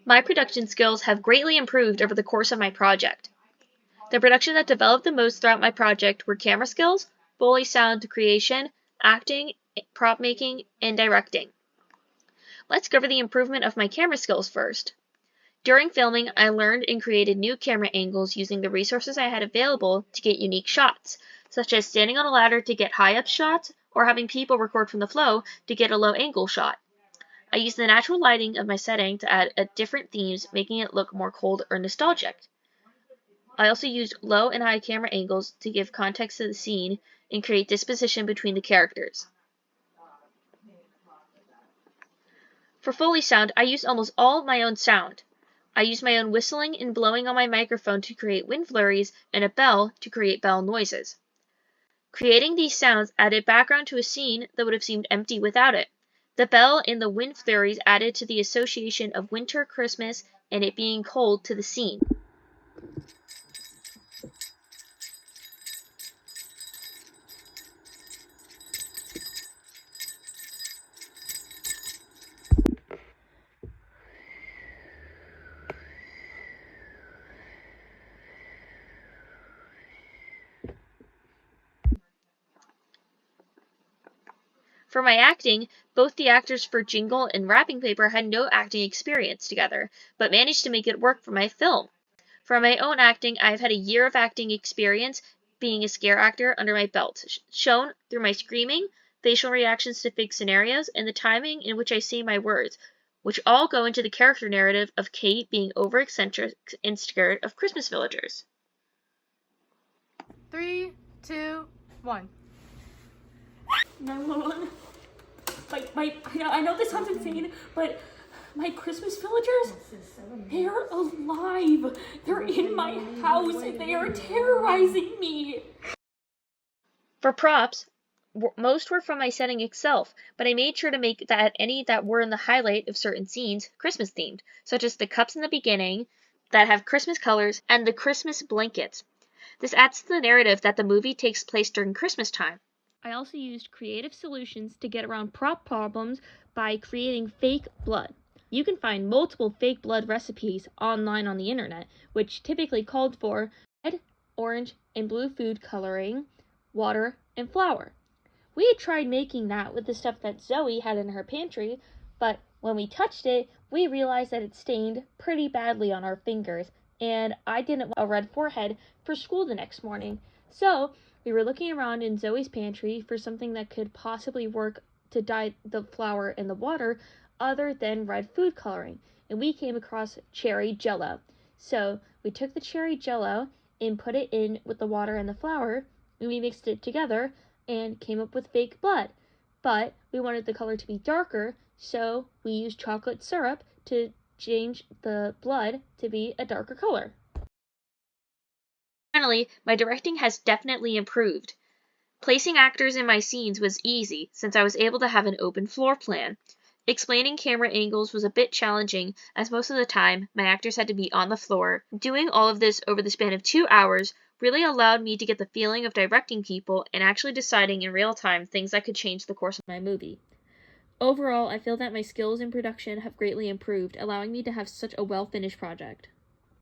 My production skills have greatly improved over the course of my project. The production that developed the most throughout my project were camera skills, Foley sound creation, acting, prop making, and directing. Let's cover the improvement of my camera skills first. During filming, I learned and created new camera angles using the resources I had available to get unique shots, such as standing on a ladder to get high-up shots or having people record from the flow to get a low-angle shot. I used the natural lighting of my setting to add different themes, making it look more cold or nostalgic. I also used low and high camera angles to give context to the scene and create disposition between the characters. For Foley sound, I used almost all of my own sound. I used my own whistling and blowing on my microphone to create wind flurries and a bell to create bell noises. Creating these sounds added background to a scene that would have seemed empty without it. The bell and the wind flurries added to the association of winter, Christmas, and it being cold to the scene. For my acting, both the actors for Jingle and Wrapping Paper had no acting experience together, but managed to make it work for my film. For my own acting, I've had a year of acting experience being a scare actor under my belt, shown through my screaming, facial reactions to fake scenarios, and the timing in which I say my words, which all go into the character narrative of Kate being over-eccentric and scared of Christmas villagers. 3, 2, 1. 911. I know this sounds insane, but my Christmas villagers, they're alive. They're in my house and they are terrorizing me. For props, most were from my setting itself, but I made sure to make that any that were in the highlight of certain scenes Christmas themed, such as the cups in the beginning that have Christmas colors and the Christmas blankets. This adds to the narrative that the movie takes place during Christmas time. I also used creative solutions to get around prop problems by creating fake blood. You can find multiple fake blood recipes online on the internet, which typically called for red, orange, and blue food coloring, water, and flour. We had tried making that with the stuff that Zoe had in her pantry, but when we touched it, we realized that it stained pretty badly on our fingers, and I didn't want a red forehead for school the next morning. So we were looking around in Zoe's pantry for something that could possibly work to dye the flour and the water other than red food coloring, and we came across cherry jello. So we took the cherry jello and put it in with the water and the flour, and we mixed it together and came up with fake blood. But we wanted the color to be darker, so we used chocolate syrup to change the blood to be a darker color. Finally, my directing has definitely improved. Placing actors in my scenes was easy since I was able to have an open floor plan. Explaining camera angles was a bit challenging as most of the time my actors had to be on the floor. Doing all of this over the span of 2 hours really allowed me to get the feeling of directing people and actually deciding in real time things that could change the course of my movie. Overall, I feel that my skills in production have greatly improved, allowing me to have such a well-finished project.